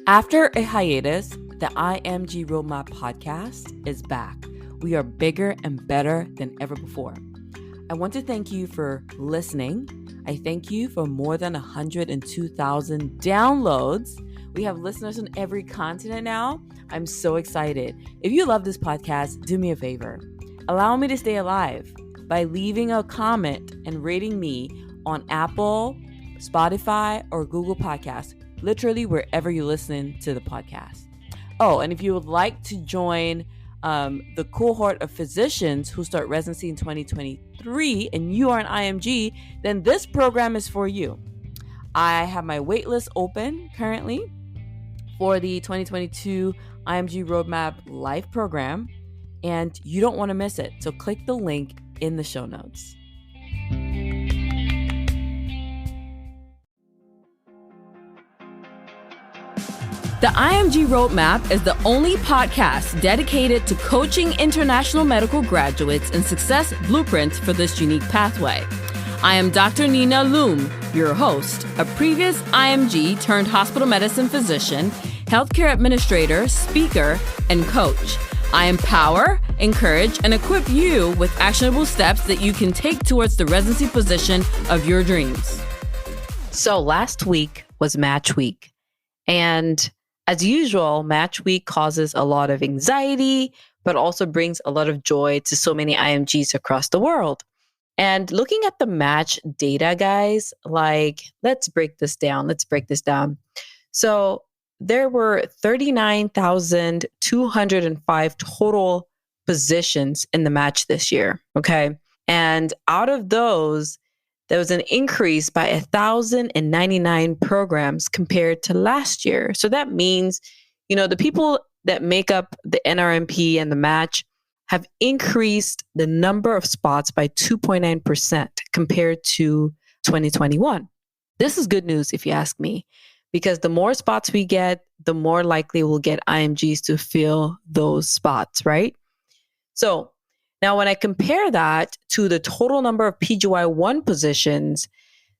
After a hiatus, the IMG Roadmap podcast is back. We are bigger and better than ever before. I want to thank you for listening. I thank you for more than 102,000 downloads. We have listeners on every continent now. I'm so excited. If you love this podcast, do me a favor. Allow me to stay alive by leaving a comment and rating me on Apple, Spotify, or Google Podcasts, literally wherever you listen to the podcast. Oh, and if you would like to join the cohort of physicians who start residency in 2023 and you are an IMG, then this program is for you. I have my waitlist open currently for the 2022 IMG Roadmap Live program, and you don't want to miss it. So click the link in the show notes. The IMG Roadmap is the only podcast dedicated to coaching international medical graduates in success blueprints for this unique pathway. I am Dr. Nina Loom, your host, a previous IMG turned hospital medicine physician, healthcare administrator, speaker, and coach. I empower, encourage, and equip you with actionable steps that you can take towards the residency position of your dreams. So last week was match week, and as usual, match week causes a lot of anxiety, but also brings a lot of joy to so many IMGs across the world. And looking at the match data, guys, let's break this down. So there were 39,205 total positions in the match this year, okay? And out of those, there was an increase by 1,099 programs compared to last year. So that means, the people that make up the NRMP and the match have increased the number of spots by 2.9% compared to 2021. This is good news if you ask me, because the more spots we get, the more likely we'll get IMGs to fill those spots, right? So now, when I compare that to the total number of PGY1 positions,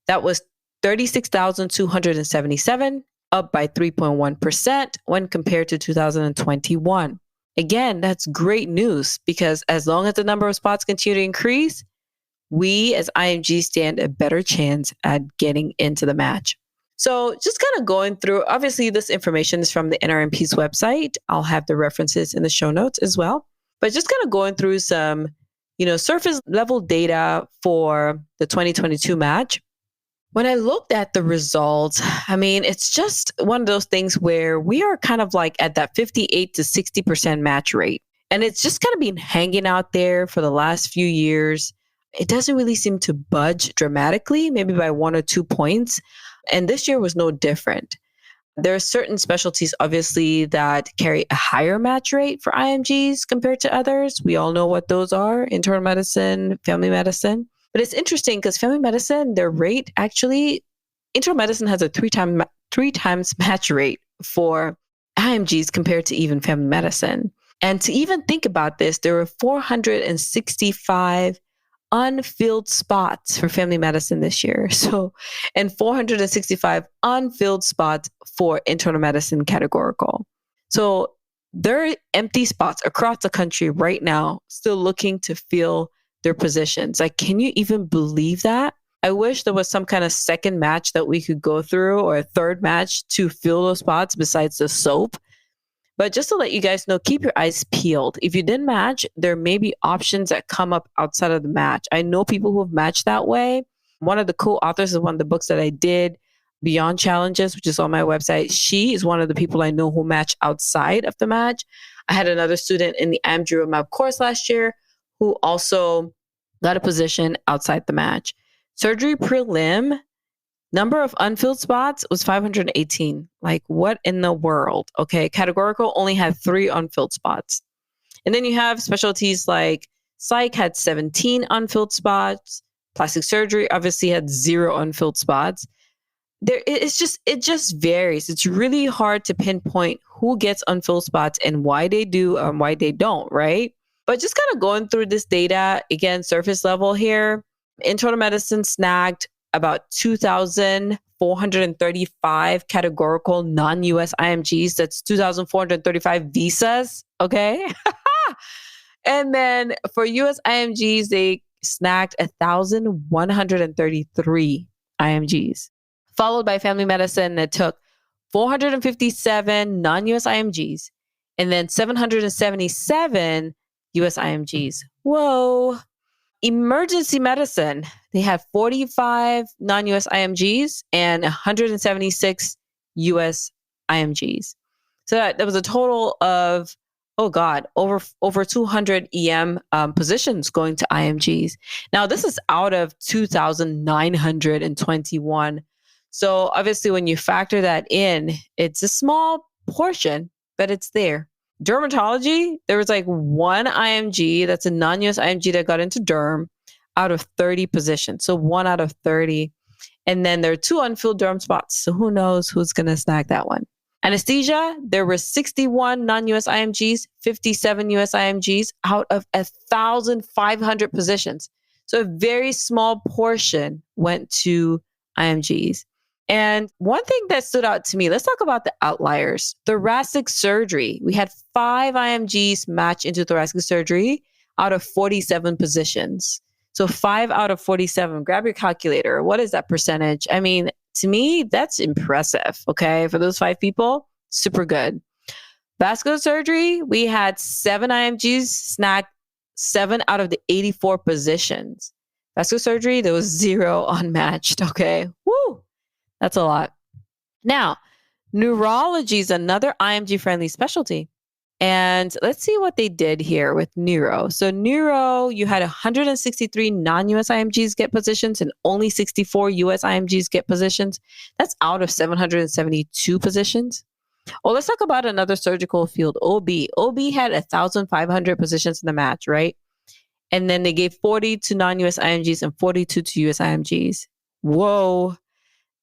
that was 36,277, up by 3.1% when compared to 2021. Again, that's great news because as long as the number of spots continue to increase, we as IMG stand a better chance at getting into the match. So just kind of going through, obviously this information is from the NRMP's website. I'll have the references in the show notes as well. But just kind of going through some, surface level data for the 2022 match. When I looked at the results, it's just one of those things where we are kind of like at that 58 to 60% match rate. And it's just kind of been hanging out there for the last few years. It doesn't really seem to budge dramatically, maybe by 1 or 2 points. And this year was no different. There are certain specialties, obviously, that carry a higher match rate for IMGs compared to others. We all know what those are: internal medicine, family medicine. But it's interesting because family medicine, their rate actually, internal medicine has a three times match rate for IMGs compared to even family medicine. And to even think about this, there were 465 unfilled spots for family medicine this year. And 465 unfilled spots for internal medicine categorical. So there are empty spots across the country right now, still looking to fill their positions. Can you even believe that? I wish there was some kind of second match that we could go through or a third match to fill those spots besides the SOAP. But just to let you guys know, keep your eyes peeled. If you didn't match, there may be options that come up outside of the match. I know people who have matched that way. One of the co-authors of one of the books that I did, Beyond Challenges, which is on my website, she is one of the people I know who match outside of the match. I had another student in the IMG Roadmap course last year who also got a position outside the match. Surgery prelim, number of unfilled spots was 518. What in the world? Okay, categorical only had 3 unfilled spots. And then you have specialties like psych had 17 unfilled spots. Plastic surgery obviously had 0 unfilled spots. It just varies. It's really hard to pinpoint who gets unfilled spots and why they do and why they don't, right? But just kind of going through this data, again, surface level here, internal medicine snagged about 2,435 categorical non-US IMGs. That's 2,435 visas. Okay. And then for US IMGs, they snagged 1,133 IMGs, followed by family medicine that took 457 non-US IMGs and then 777 US IMGs. Whoa. Emergency medicine, they had 45 non-US IMGs and 176 US IMGs. So that was a total of, over 200 EM positions going to IMGs. Now, this is out of 2,921. So obviously, when you factor that in, it's a small portion, but it's there. Dermatology, there was like one IMG, that's a non-US IMG that got into derm out of 30 positions. So 1 out of 30. And then there are 2 unfilled derm spots. So who knows who's going to snag that one. Anesthesia, there were 61 non-US IMGs, 57 US IMGs out of 1,500 positions. So a very small portion went to IMGs. And one thing that stood out to me, let's talk about the outliers. Thoracic surgery. We had 5 IMGs match into thoracic surgery out of 47 positions. So 5 out of 47. Grab your calculator. What is that percentage? I mean, to me, that's impressive. Okay. For those 5 people, super good. Vascular surgery, we had 7 IMGs snag 7 out of the 84 positions. Vascular surgery, there was 0 unmatched. Okay. Woo. That's a lot. Now, neurology is another IMG friendly specialty. And let's see what they did here with neuro. So neuro, you had 163 non-US IMGs get positions and only 64 US IMGs get positions. That's out of 772 positions. Oh, let's talk about another surgical field, OB. OB had 1,500 positions in the match, right? And then they gave 40 to non-US IMGs and 42 to US IMGs. Whoa.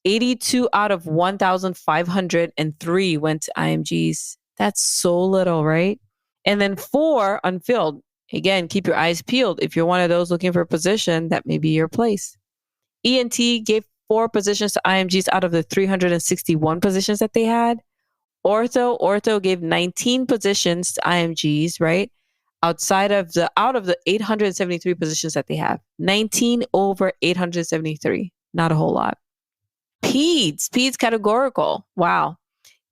82 out of 1,503 went to IMGs. That's so little, right? And then 4 unfilled. Again, keep your eyes peeled. If you're one of those looking for a position, that may be your place. ENT gave 4 positions to IMGs out of the 361 positions that they had. Ortho gave 19 positions to IMGs, right? Out of the 873 positions that they have. 19 over 873. Not a whole lot. Peds categorical. Wow.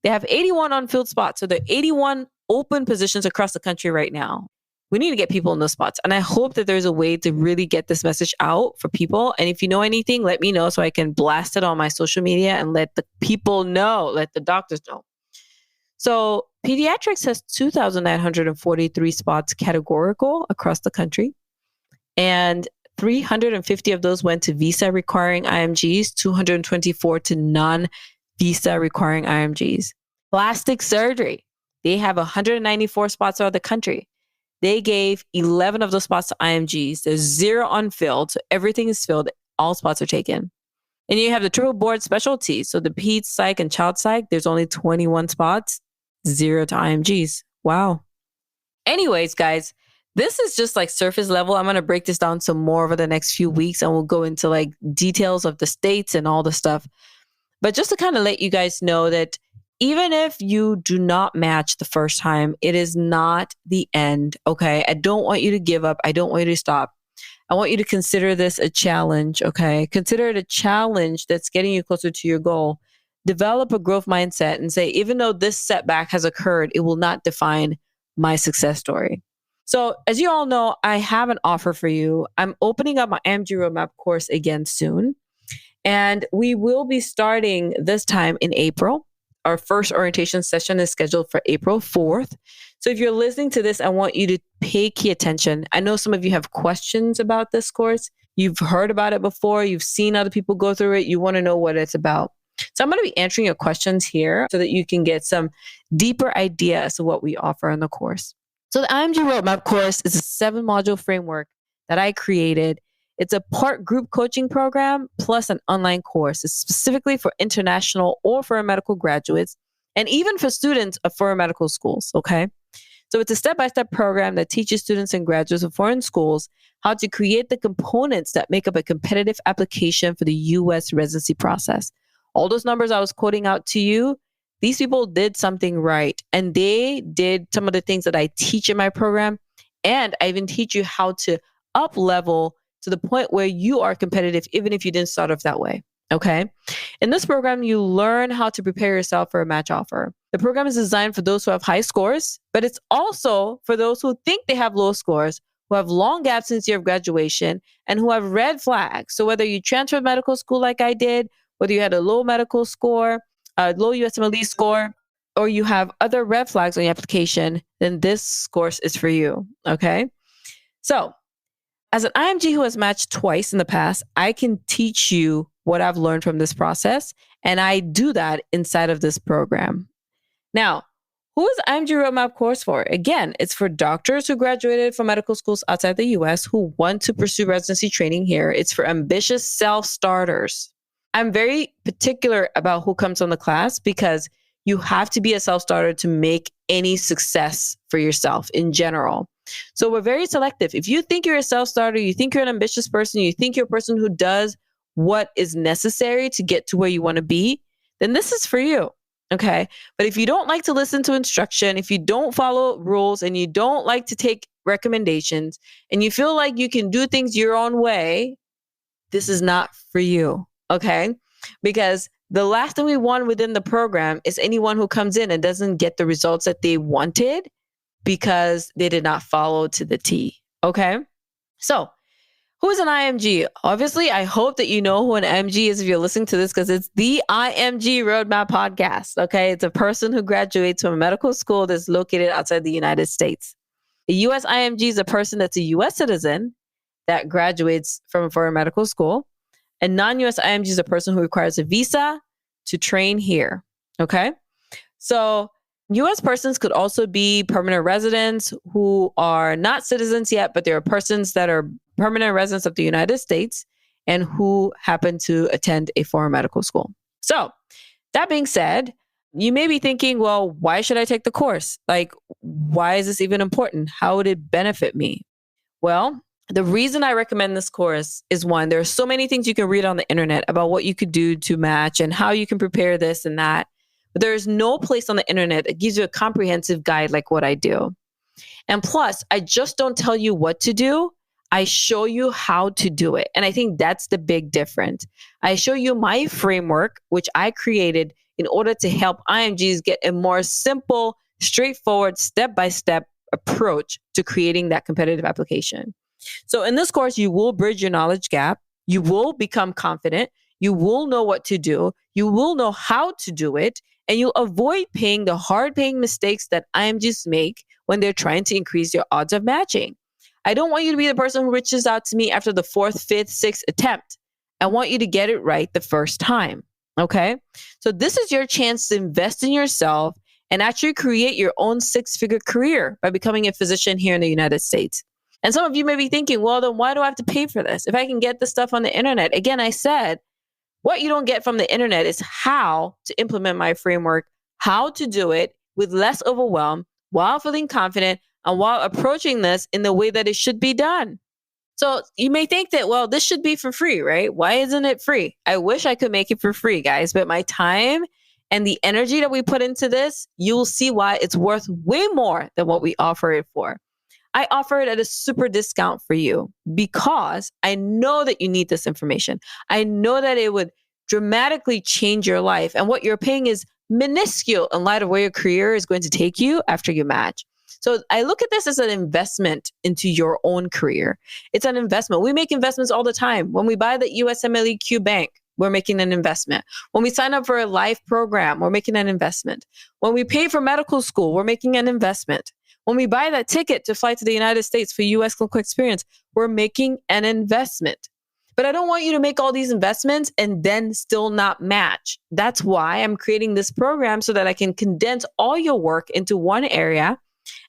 They have 81 unfilled spots. So there are 81 open positions across the country right now. We need to get people in those spots. And I hope that there's a way to really get this message out for people. And if you know anything, let me know so I can blast it on my social media and let the people know, let the doctors know. So pediatrics has 2,943 spots categorical across the country. And 350 of those went to visa requiring IMGs, 224 to non-visa requiring IMGs. Plastic surgery, they have 194 spots around the country. They gave 11 of those spots to IMGs. There's 0 unfilled, so everything is filled. All spots are taken. And you have the triple board specialties. So the peds psych and child psych, there's only 21 spots, 0 to IMGs. Wow. Anyways, guys, this is just like surface level. I'm going to break this down some more over the next few weeks and we'll go into like details of the states and all the stuff. But just to kind of let you guys know that even if you do not match the first time, it is not the end. Okay. I don't want you to give up. I don't want you to stop. I want you to consider this a challenge. Okay. Consider it a challenge that's getting you closer to your goal. Develop a growth mindset and say, even though this setback has occurred, it will not define my success story. So as you all know, I have an offer for you. I'm opening up my IMG Roadmap course again soon. And we will be starting this time in April. Our first orientation session is scheduled for April 4th. So if you're listening to this, I want you to pay key attention. I know some of you have questions about this course. You've heard about it before. You've seen other people go through it. You want to know what it's about. So I'm going to be answering your questions here so that you can get some deeper ideas of what we offer in the course. So the IMG Roadmap course is a 7-module framework that I created. It's a part group coaching program plus an online course. It's specifically for international or for medical graduates and even for students of for medical schools. Okay. So it's a step-by-step program that teaches students and graduates of foreign schools how to create the components that make up a competitive application for the US residency process. All those numbers I was quoting out to you, these people did something right. And they did some of the things that I teach in my program. And I even teach you how to up level to the point where you are competitive, even if you didn't start off that way. Okay. In this program, you learn how to prepare yourself for a match offer. The program is designed for those who have high scores, but it's also for those who think they have low scores, who have long gaps since year of graduation, and who have red flags. So whether you transferred medical school like I did, whether you had a low medical score, a low USMLE score, or you have other red flags on your application, then this course is for you. Okay. So as an IMG who has matched twice in the past, I can teach you what I've learned from this process. And I do that inside of this program. Now, who is IMG Roadmap course for? Again, it's for doctors who graduated from medical schools outside the US who want to pursue residency training here. It's for ambitious self-starters. I'm very particular about who comes on the class because you have to be a self-starter to make any success for yourself in general. So we're very selective. If you think you're a self-starter, you think you're an ambitious person, you think you're a person who does what is necessary to get to where you want to be, then this is for you. Okay. But if you don't like to listen to instruction, if you don't follow rules and you don't like to take recommendations and you feel like you can do things your own way, this is not for you. Okay. Because the last thing we want within the program is anyone who comes in and doesn't get the results that they wanted because they did not follow to the T. Okay. So who is an IMG? Obviously, I hope that you know who an IMG is if you're listening to this because it's the IMG Roadmap podcast. Okay. It's a person who graduates from a medical school that's located outside the United States. A US IMG is a person that's a US citizen that graduates from a foreign medical school. A non-US IMG is a person who requires a visa to train here. Okay. So US persons could also be permanent residents who are not citizens yet, but there are persons that are permanent residents of the United States and who happen to attend a foreign medical school. So that being said, you may be thinking, well, why should I take the course? Like, why is this even important? How would it benefit me? Well, the reason I recommend this course is one, there are so many things you can read on the internet about what you could do to match and how you can prepare this and that. But there is no place on the internet that gives you a comprehensive guide like what I do. And plus, I just don't tell you what to do. I show you how to do it. And I think that's the big difference. I show you my framework, which I created in order to help IMGs get a more simple, straightforward, step-by-step approach to creating that competitive application. So in this course, you will bridge your knowledge gap. You will become confident. You will know what to do. You will know how to do it. And you'll avoid paying the hard-paying mistakes that IMGs make when they're trying to increase your odds of matching. I don't want you to be the person who reaches out to me after the 4th, 5th, 6th attempt. I want you to get it right the first time. Okay? So this is your chance to invest in yourself and actually create your own 6-figure career by becoming a physician here in the United States. And some of you may be thinking, well, then why do I have to pay for this? If I can get this stuff on the internet. Again, I said, what you don't get from the internet is how to implement my framework, how to do it with less overwhelm while feeling confident and while approaching this in the way that it should be done. So you may think that, well, this should be for free, right? Why isn't it free? I wish I could make it for free, guys, but my time and the energy that we put into this, you will see why it's worth way more than what we offer it for. I offer it at a super discount for you because I know that you need this information. I know that it would dramatically change your life. And what you're paying is minuscule in light of where your career is going to take you after you match. So I look at this as an investment into your own career. It's an investment. We make investments all the time. When we buy the USIMGs bank, we're making an investment. When we sign up for a life program, we're making an investment. When we pay for medical school, we're making an investment. When we buy that ticket to fly to the United States for US clinical experience, we're making an investment. But I don't want you to make all these investments and then still not match. That's why I'm creating this program so that I can condense all your work into one area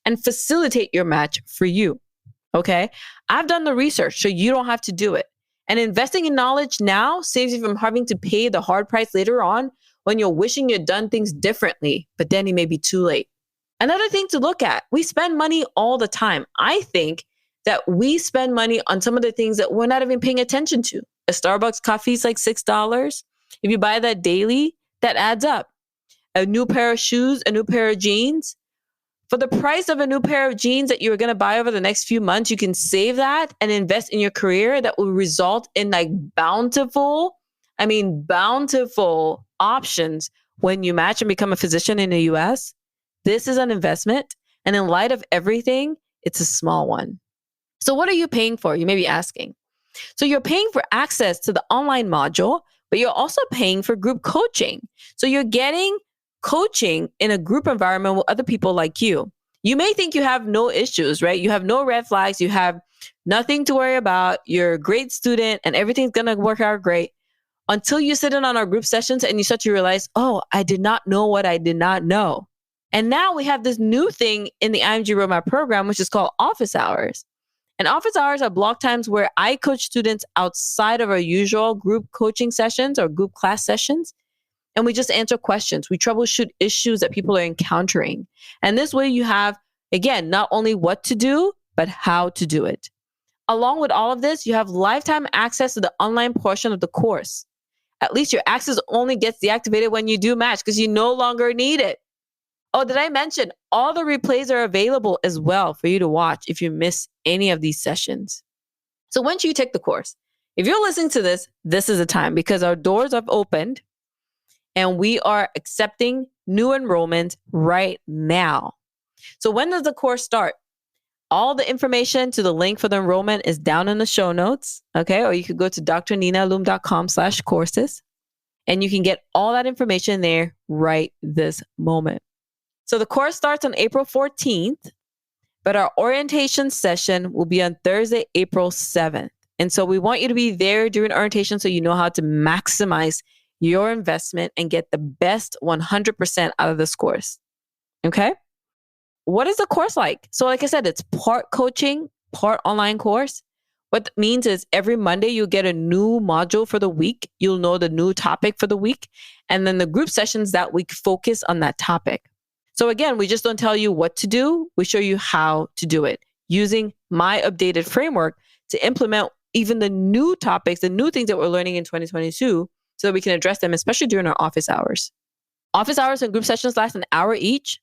and facilitate your match for you. Okay? I've done the research, so you don't have to do it. And investing in knowledge now saves you from having to pay the hard price later on when you're wishing you'd done things differently, but then it may be too late. Another thing to look at, we spend money all the time. I think that we spend money on some of the things that we're not even paying attention to. A Starbucks coffee is like $6. If you buy that daily, that adds up. A new pair of shoes, a new pair of jeans. For the price of a new pair of jeans that you're going to buy over the next few months, you can save that and invest in your career that will result in like bountiful options when you match and become a physician in the US. This is an investment. And in light of everything, it's a small one. So what are you paying for? You may be asking. So you're paying for access to the online module, but you're also paying for group coaching. So you're getting coaching in a group environment with other people like you. You may think you have no issues, right? You have no red flags. You have nothing to worry about. You're a great student and everything's going to work out great until you sit in on our group sessions and you start to realize, oh, I did not know what I did not know. And now we have this new thing in the IMG Roadmap program, which is called office hours. And office hours are block times where I coach students outside of our usual group coaching sessions or group class sessions. And we just answer questions. We troubleshoot issues that people are encountering. And this way you have, again, not only what to do, but how to do it. Along with all of this, you have lifetime access to the online portion of the course. At least your access only gets deactivated when you do match because you no longer need it. Oh, did I mention all the replays are available as well for you to watch if you miss any of these sessions? So once you take the course, if you're listening to this, this is the time because our doors have opened and we are accepting new enrollment right now. So when does the course start? All the information to the link for the enrollment is down in the show notes, okay? Or you could go to drninaloom.com/courses and you can get all that information there right this moment. So the course starts on April 14th, but our orientation session will be on Thursday, April 7th. And so we want you to be there during orientation so you know how to maximize your investment and get the best 100% out of this course. Okay? What is the course like? So like I said, it's part coaching, part online course. What that means is every Monday you'll get a new module for the week. You'll know the new topic for the week. And then the group sessions that week focus on that topic. So again, we just don't tell you what to do. We show you how to do it using my updated framework to implement even the new topics, the new things that we're learning in 2022 so that we can address them, especially during our office hours. Office hours and group sessions last an hour each.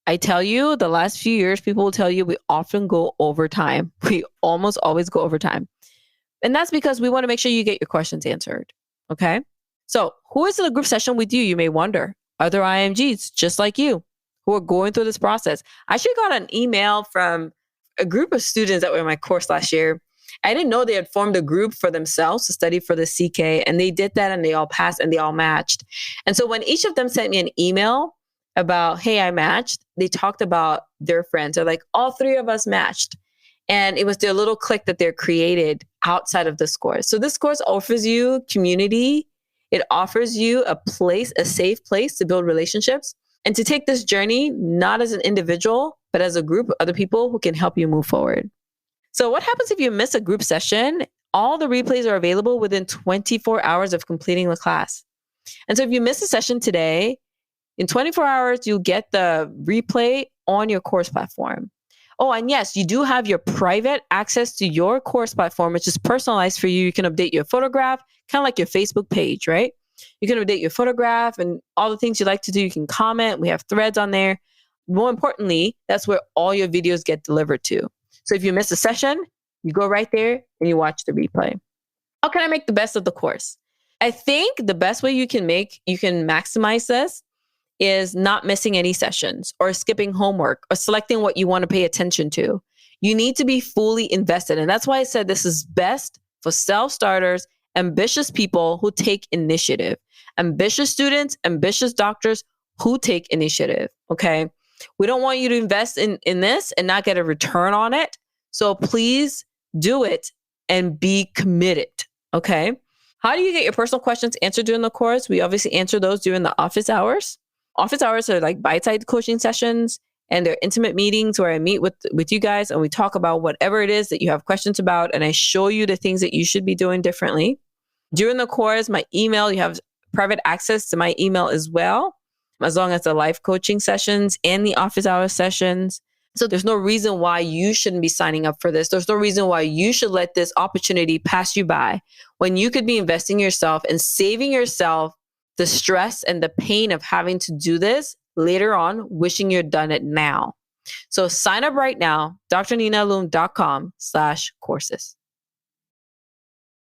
I tell you, the last few years, people will tell you we often go overtime. We almost always go overtime. And that's because we want to make sure you get your questions answered. Okay? So who is in a group session with you? You may wonder. Other IMGs, just like you, who are going through this process. I actually got an email from a group of students that were in my course last year. I didn't know they had formed a group for themselves to study for the CK, and they did that and they all passed and they all matched. And so when each of them sent me an email about, hey, I matched, they talked about their friends. They're like, all three of us matched. And it was their little clique that they're created outside of this course. So this course offers you community. It offers you a place, a safe place to build relationships and to take this journey, not as an individual, but as a group of other people who can help you move forward. So what happens if you miss a group session? All the replays are available within 24 hours of completing the class. And so if you miss a session today, in 24 hours, you'll get the replay on your course platform. Oh, and yes, you do have your private access to your course platform, which is personalized for you. You can update your photograph, kind of like your Facebook page, right? You can update your photograph and all the things you like to do. You can comment. We have threads on there. More importantly, that's where all your videos get delivered to. So if you miss a session, you go right there and you watch the replay. How can I make the best of the course? I think the best way you can maximize this is not missing any sessions or skipping homework or selecting what you want to pay attention to. You need to be fully invested. And that's why I said this is best for self-starters, ambitious people who take initiative, ambitious students, ambitious doctors who take initiative. Okay. We don't want you to invest in this and not get a return on it. So please do it and be committed. Okay. How do you get your personal questions answered during the course? We obviously answer those during the office hours. Office hours are like bite-sized coaching sessions, and they're intimate meetings where I meet with you guys and we talk about whatever it is that you have questions about, and I show you the things that you should be doing differently. During the course, my email, you have private access to my email as well. as long as the life coaching sessions and the office hour sessions. So there's no reason why you shouldn't be signing up for this. There's no reason why you should let this opportunity pass you by when you could be investing in yourself and saving yourself the stress and the pain of having to do this later on, wishing you'd done it now. So sign up right now, drninaloom.com/courses.